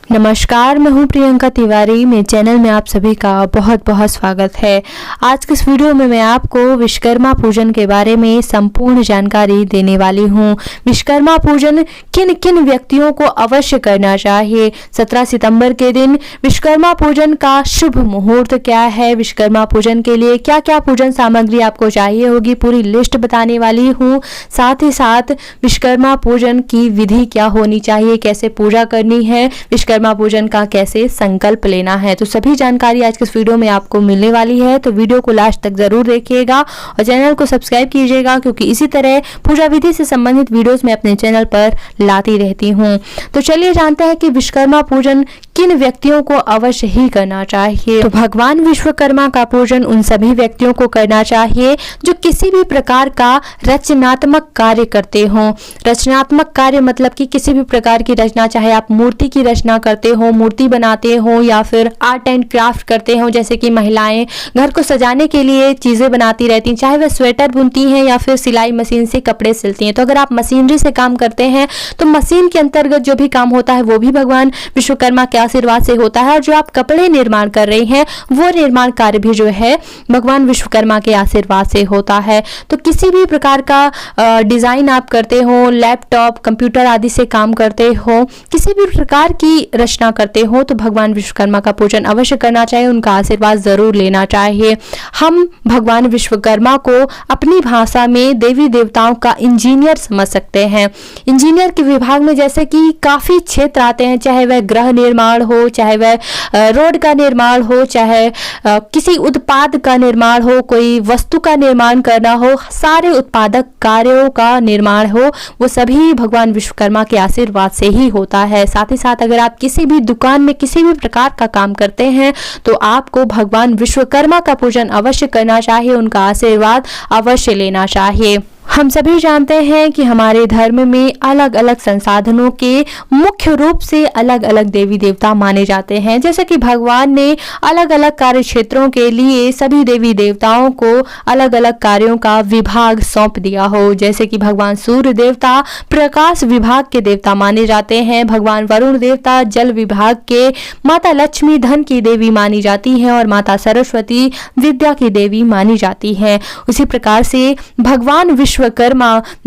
नमस्कार, मैं हूं प्रियंका तिवारी। मेरे चैनल में आप सभी का बहुत बहुत स्वागत है। आज के इस वीडियो में मैं आपको विश्वकर्मा पूजन के बारे में संपूर्ण जानकारी देने वाली हूं। विश्वकर्मा पूजन किन किन व्यक्तियों को अवश्य करना चाहिए, 17 सितंबर के दिन विश्वकर्मा पूजन का शुभ मुहूर्त क्या है, विश्वकर्मा पूजन के लिए क्या क्या पूजन सामग्री आपको चाहिए होगी, पूरी लिस्ट बताने वाली हूँ। साथ ही साथ विश्वकर्मा पूजन की विधि क्या होनी चाहिए, कैसे पूजा करनी है, विश्वकर्मा पूजन का कैसे संकल्प लेना है, तो सभी जानकारी आज के इस वीडियो में आपको मिलने वाली है। तो वीडियो को लास्ट तक जरूर देखिएगा और चैनल को सब्सक्राइब कीजिएगा, क्योंकि इसी तरह पूजा विधि से संबंधित वीडियोस मैं अपने चैनल पर लाती रहती हूँ। तो चलिए जानते हैं कि विश्वकर्मा पूजन किन व्यक्तियों को अवश्य ही करना चाहिए। तो भगवान विश्वकर्मा का पूजन उन सभी व्यक्तियों को करना चाहिए जो किसी भी प्रकार का रचनात्मक कार्य करते हों। रचनात्मक कार्य मतलब कि किसी भी प्रकार की रचना, चाहे आप मूर्ति की रचना करते हो, मूर्ति बनाते हो, या फिर आर्ट एंड क्राफ्ट करते हो, जैसे कि महिलाएं घर को सजाने के लिए चीजें बनाती रहती हैं, चाहे वह स्वेटर बुनती हैं या फिर सिलाई मशीन से कपड़े सिलती हैं। तो अगर आप मशीनरी से काम करते हैं तो मशीन के अंतर्गत जो भी काम होता है वो भी भगवान विश्वकर्मा के आशीर्वाद से होता है, और जो आप कपड़े निर्माण कर रही हैं वो निर्माण कार्य भी जो है भगवान विश्वकर्मा के आशीर्वाद से होता है। तो किसी भी प्रकार का डिजाइन आप करते हो, लैपटॉप कंप्यूटर आदि से काम करते हो, किसी भी प्रकार की रचना करते हो, तो भगवान विश्वकर्मा का पूजन अवश्य करना चाहिए, उनका आशीर्वाद जरूर लेना चाहिए। हम भगवान विश्वकर्मा को अपनी भाषा में देवी देवताओं का इंजीनियर समझ सकते हैं। इंजीनियर के विभाग में जैसे कि काफी क्षेत्र आते हैं, चाहे वह गृह निर्माण हो, चाहे वह रोड का निर्माण हो, चाहे किसी उत्पाद का निर्माण हो, कोई वस्तु का निर्माण करना हो, सारे उत्पादक कार्यों का निर्माण हो, वो सभी भगवान विश्वकर्मा के आशीर्वाद से ही होता है। साथ ही साथ अगर आप किसी भी दुकान में किसी भी प्रकार का काम करते हैं तो आपको भगवान विश्वकर्मा का पूजन अवश्य करना चाहिए, उनका आशीर्वाद अवश्य लेना चाहिए। हम सभी जानते हैं कि हमारे धर्म में अलग अलग संसाधनों के मुख्य रूप से अलग अलग देवी देवता माने जाते हैं। जैसे कि भगवान ने अलग अलग कार्य क्षेत्रों के लिए सभी देवी देवताओं को अलग अलग कार्यों का विभाग सौंप दिया हो। जैसे कि भगवान सूर्य देवता प्रकाश विभाग के देवता माने जाते हैं, भगवान वरुण देवता जल विभाग के, माता लक्ष्मी धन की देवी मानी जाती है, और माता सरस्वती विद्या की देवी मानी जाती है। उसी प्रकार से भगवान विश्वकर्मा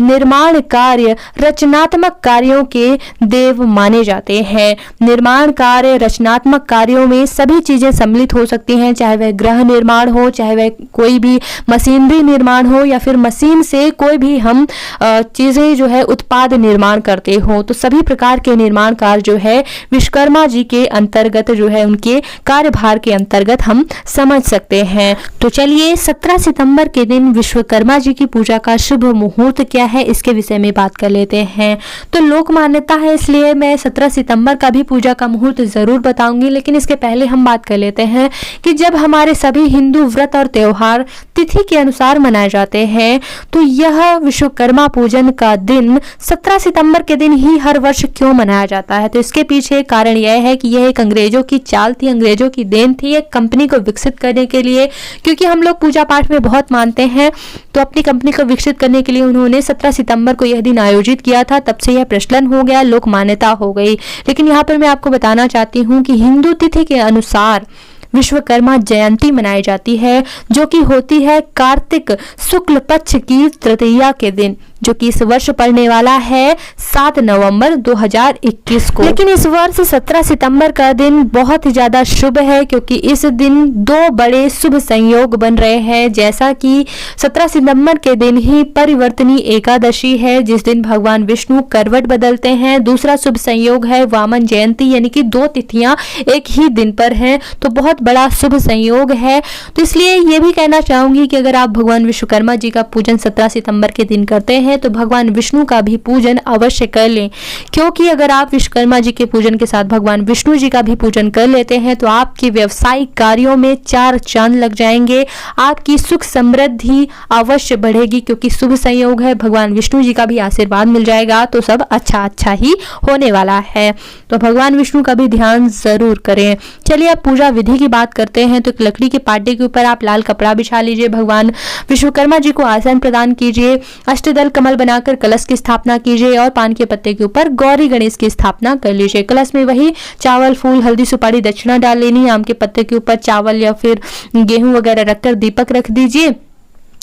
निर्माण कार्य, रचनात्मक कार्यों के देव माने जाते हैं। निर्माण कार्य, रचनात्मक कार्यों में सभी चीजें सम्मिलित हो सकती हैं, चाहे वह गृह निर्माण हो, चाहे वह कोई भी मशीनरी निर्माण हो, या फिर मशीन से कोई भी हम चीजें जो है उत्पाद निर्माण करते हो। तो सभी प्रकार के निर्माण कार्य जो है विश्वकर्मा जी के अंतर्गत जो है, उनके कार्यभार के अंतर्गत हम समझ सकते हैं। तो चलिए 17 सितंबर के दिन विश्वकर्मा जी की पूजा का शुभ मुहूर्त क्या है, इसके विषय में बात कर लेते हैं। तो लोक मान्यता है, इसलिए मैं 17 सितंबर का भी पूजा का मुहूर्त जरूर बताऊंगी, लेकिन इसके पहले हम बात कर लेते हैं कि जब हमारे सभी हिंदू व्रत और त्योहार तिथि के अनुसार मनाए जाते हैं, तो यह विश्वकर्मा पूजन का दिन 17 सितंबर के दिन ही हर वर्ष क्यों मनाया जाता है। तो इसके पीछे कारण यह है कि यह एक अंग्रेजों की चाल थी, अंग्रेजों की देन थी, एक कंपनी को विकसित करने के लिए, क्योंकि हम लोग पूजा पाठ में बहुत मानते हैं, तो अपनी कंपनी को विकसित करने के लिए उन्होंने 17 सितंबर को यह दिन आयोजित किया था। तब से यह प्रचलन हो गया, लोक मान्यता हो गई। लेकिन यहाँ पर मैं आपको बताना चाहती हूँ कि हिंदू तिथि के अनुसार विश्वकर्मा जयंती मनाई जाती है, जो कि होती है कार्तिक शुक्ल पक्ष की तृतीया के दिन, जो कि इस वर्ष पड़ने वाला है 7 नवंबर 2021 को। लेकिन इस वर्ष 17 सितंबर का दिन बहुत ही ज्यादा शुभ है, क्योंकि इस दिन दो बड़े शुभ संयोग बन रहे हैं। जैसा कि 17 सितंबर के दिन ही परिवर्तनी एकादशी है, जिस दिन भगवान विष्णु करवट बदलते हैं। दूसरा शुभ संयोग है वामन जयंती, यानी कि दो तिथियां एक ही दिन पर हैं, तो बहुत बड़ा शुभ संयोग है। तो इसलिए ये भी कहना चाहूंगी कि अगर आप भगवान विश्वकर्मा जी का पूजन 17 सितंबर के दिन करते हैं तो भगवान विष्णु का भी पूजन अवश्य कर लें, क्योंकि अगर आप विश्वकर्मा जी के पूजन के साथ भगवान विष्णु जी का भी पूजन कर लेते हैं तो आपके व्यवसायिक कार्यों में 4 चांद लग जाएंगे, आपकी सुख समृद्धि अवश्य बढ़ेगी, क्योंकि शुभ संयोग है, भगवान विष्णु जी का भी आशीर्वाद मिल जाएगा, तो सब अच्छा ही होने वाला है। तो भगवान विष्णु का भी ध्यान जरूर करें। चलिए अब पूजा विधि की बात करते हैं। तो लकड़ी के पाटे के ऊपर आप लाल कपड़ा बिछा लीजिए, भगवान विश्वकर्मा जी को आसन प्रदान कीजिए, अष्टदल कमल बनाकर कलश की स्थापना कीजिए और पान के पत्ते के ऊपर गौरी गणेश की स्थापना कर लीजिए। कलश में वही चावल, फूल, हल्दी, सुपारी, दक्षिणा डाल लेनी है। आम के पत्ते के ऊपर चावल या फिर गेहूं वगैरह रखकर दीपक रख दीजिए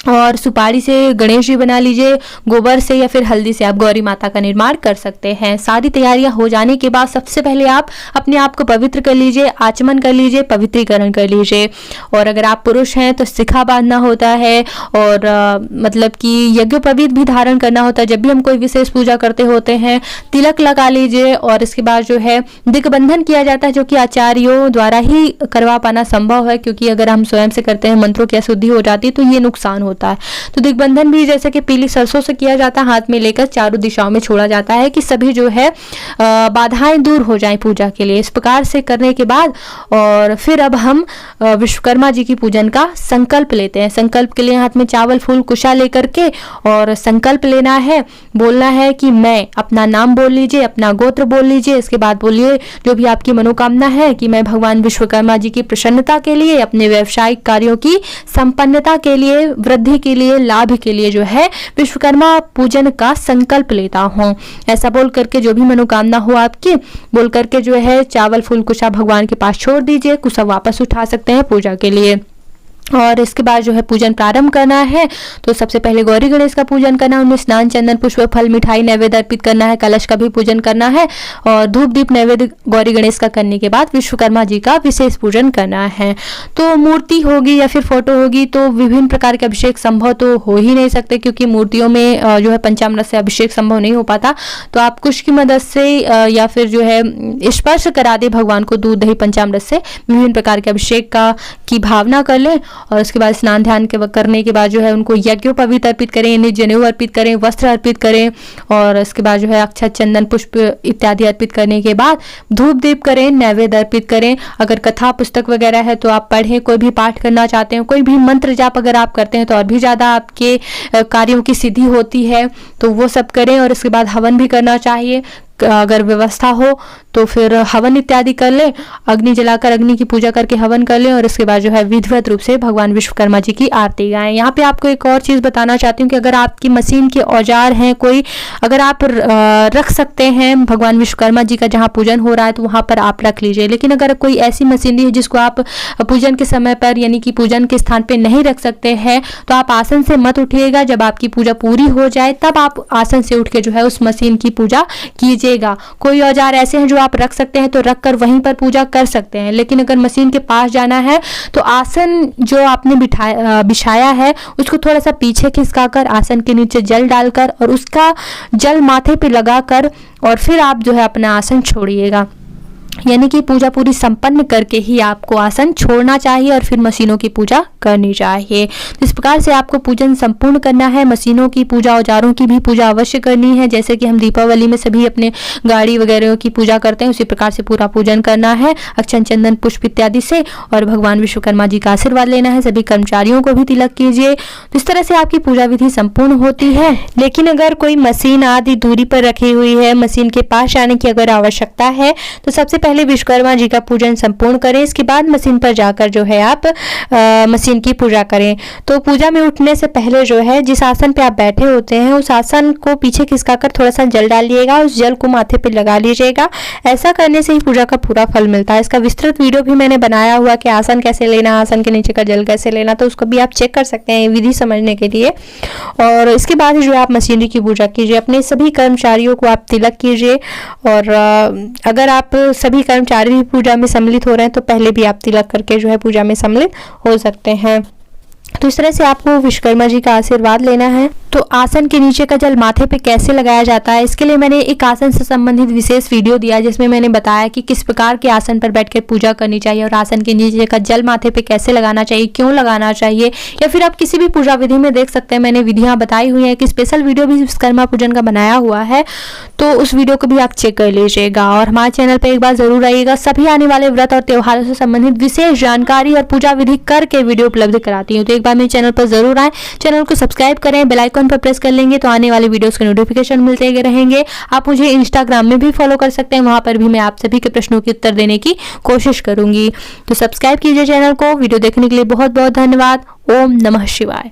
और सुपारी से गणेश जी बना लीजिए। गोबर से या फिर हल्दी से आप गौरी माता का निर्माण कर सकते हैं। सारी तैयारियां हो जाने के बाद सबसे पहले आप अपने आप को पवित्र कर लीजिए, आचमन कर लीजिए, पवित्रीकरण कर लीजिए। और अगर आप पुरुष हैं तो शिखा बांधना होता है और मतलब कि यज्ञोपवीत भी धारण करना होता है। जब भी हम कोई विशेष पूजा करते होते हैं तिलक लगा लीजिए और इसके बाद जो है दिग्बंधन किया जाता है, जो कि आचार्यों द्वारा ही करवा पाना संभव है, क्योंकि अगर हम स्वयं से करते हैं मंत्रों की अशुद्धि हो जाती है तो ये नुकसान होता है। तो दिग्बंधन भी जैसे कि पीली सरसों से किया जाता है, हाथ में लेकर चारों दिशाओं में छोड़ा जाता है कि सभी जो है बाधाएं दूर हो जाएं पूजा के लिए। इस प्रकार से करने के बाद और फिर अब हम विश्वकर्मा जी की पूजन का संकल्प लेते हैं। संकल्प के लिए हाथ में चावल, फूल, कुशा लेकर के और संकल्प लेना है, बोलना है कि मैं, अपना नाम बोल लीजिए, अपना गोत्र बोल लीजिए। इसके बाद बोलिए जो भी आपकी मनोकामना है कि मैं भगवान विश्वकर्मा जी की प्रसन्नता के लिए, अपने व्यावसायिक कार्यों की संपन्नता के लिए, वृद्धि के लिए, लाभ के लिए जो है विश्वकर्मा पूजन का संकल्प लेता हूँ। ऐसा बोल करके जो भी मनोकामना हो आपकी बोल करके जो है चावल, फूल, कुशा भगवान के पास छोड़ दीजिए। कुशा वापस उठा सकते हैं पूजा के लिए। और इसके बाद जो है पूजन प्रारंभ करना है। तो सबसे पहले गौरी गणेश का पूजन करना है, उनमें स्नान, चंदन, पुष्प, फल, मिठाई नैवेद्य अर्पित करना है। कलश का भी पूजन करना है और धूप दीप नैवेद्य गौरी गणेश का करने के बाद विश्वकर्मा जी का विशेष पूजन करना है। तो मूर्ति होगी या फिर फोटो होगी तो विभिन्न प्रकार के अभिषेक संभव तो हो ही नहीं सकते, क्योंकि मूर्तियों में जो है पंचामृत से अभिषेक संभव नहीं हो पाता। तो आप कुश की मदद से या फिर जो है स्पर्श करा दे भगवान को दूध, दही, पंचामृत से विभिन्न प्रकार के अभिषेक की भावना कर ले। और उसके बाद स्नान ध्यान करने के बाद जो है उनको यज्ञोपवीत अर्पित करें, यानी जनेऊ अर्पित करें, वस्त्र अर्पित करें। और इसके बाद जो है अक्षत, चंदन, पुष्प इत्यादि अर्पित करने के बाद धूप दीप करें, नैवेद्य अर्पित करें। अगर कथा पुस्तक वगैरह है तो आप पढ़ें, कोई भी पाठ करना चाहते हैं, कोई भी मंत्र जाप अगर आप करते हैं तो और भी ज़्यादा आपके कार्यों की सिद्धि होती है, तो वो सब करें। और इसके बाद हवन भी करना चाहिए, अगर व्यवस्था हो तो फिर हवन इत्यादि कर ले, अग्नि जलाकर अग्नि की पूजा करके हवन कर ले। और इसके बाद जो है विधिवत रूप से भगवान विश्वकर्मा जी की आरती गाएं। यहाँ पे आपको एक और चीज़ बताना चाहती हूँ कि अगर आपकी मशीन के औजार हैं कोई, अगर आप रख सकते हैं भगवान विश्वकर्मा जी का जहाँ पूजन हो रहा है तो वहाँ पर आप रख लीजिए। लेकिन अगर कोई ऐसी मशीनरी है जिसको आप पूजन के समय पर यानी कि पूजन के स्थान पर नहीं रख सकते हैं तो आप आसन से मत उठिएगा। जब आपकी पूजा पूरी हो जाए तब आप आसन से उठ के जो है उस मशीन की पूजा कीजिए। कोई औजार ऐसे हैं जो आप रख सकते हैं तो रख कर वहीं पर पूजा कर सकते हैं, लेकिन अगर मशीन के पास जाना है तो आसन जो आपने बिछाया है उसको थोड़ा सा पीछे खिसकाकर आसन के नीचे जल डालकर और उसका जल माथे पे लगाकर और फिर आप जो है अपना आसन छोड़िएगा। यानी कि पूजा पूरी संपन्न करके ही आपको आसन छोड़ना चाहिए और फिर मशीनों की पूजा करनी चाहिए। तो इस प्रकार से आपको पूजन संपूर्ण करना है। मशीनों की पूजा, औजारों की भी पूजा अवश्य करनी है। जैसे कि हम दीपावली में सभी अपने गाड़ी वगैरह की पूजा करते हैं, उसी प्रकार से पूरा पूजन करना है अक्षत, चंदन, पुष्प इत्यादि से। और भगवान विश्वकर्मा जी का आशीर्वाद लेना है। सभी कर्मचारियों को भी तिलक कीजिए। तो इस तरह से आपकी पूजा विधि संपूर्ण होती है। लेकिन अगर कोई मशीन आदि दूरी पर रखी हुई है, मशीन के पास जाने की अगर आवश्यकता है तो सबसे पहले विश्वकर्मा जी का पूजन संपूर्ण करें। इसके बाद मशीन पर जाकर जो है आप मशीन की पूजा करें। तो पूजा में उठने से पहले जो है जिस आसन पे आप बैठे होते हैं उस आसन को पीछे खिसकाकर थोड़ा सा जल डालिएगा, उस जल को माथे पे लगा लीजिएगा। ऐसा करने से ही पूजा का पूरा फल मिलता है। इसका विस्तृत वीडियो भी मैंने बनाया हुआ कि आसन कैसे लेना, आसन के नीचे का जल कैसे लेना, तो उसको भी आप चेक कर सकते हैं विधि समझने के लिए। और इसके बाद जो आप मशीनरी की पूजा कीजिए। अपने सभी कर्मचारियों को आप तिलक कीजिए। और अगर आप सभी कर्मचारी भी पूजा में सम्मिलित हो रहे हैं तो पहले भी आप तिलक करके जो है पूजा में सम्मिलित हो सकते हैं। तो इस तरह से आपको विश्वकर्मा जी का आशीर्वाद लेना है। तो आसन के नीचे का जल माथे पे कैसे लगाया जाता है, इसके लिए मैंने एक आसन से संबंधित विशेष वीडियो दिया जिसमें मैंने बताया कि किस प्रकार के आसन पर बैठकर पूजा करनी चाहिए और आसन के नीचे का जल माथे पे कैसे लगाना चाहिए, क्यों लगाना चाहिए, या फिर आप किसी भी पूजा विधि में देख सकते हैं। मैंने विधियां बताई हुई है कि स्पेशल वीडियो भी विश्वकर्मा पूजन का बनाया हुआ है, तो उस वीडियो को भी आप चेक कर लीजिएगा। और हमारे चैनल पर एक बार जरूर आइएगा। सभी आने वाले व्रत और त्योहारों से संबंधित विशेष जानकारी और पूजा विधि करके वीडियो उपलब्ध कराती हूँ। तो एक बार मेरे चैनल पर जरूर आए, चैनल को सब्सक्राइब करें, बेल आइकन पर प्रेस कर लेंगे तो आने वाले वीडियोस के नोटिफिकेशन मिलते रहेंगे। आप मुझे इंस्टाग्राम में भी फॉलो कर सकते हैं, वहां पर भी मैं आप सभी के प्रश्नों के उत्तर देने की कोशिश करूंगी। तो सब्सक्राइब कीजिए चैनल को। वीडियो देखने के लिए बहुत बहुत धन्यवाद। ओम नमः शिवाय।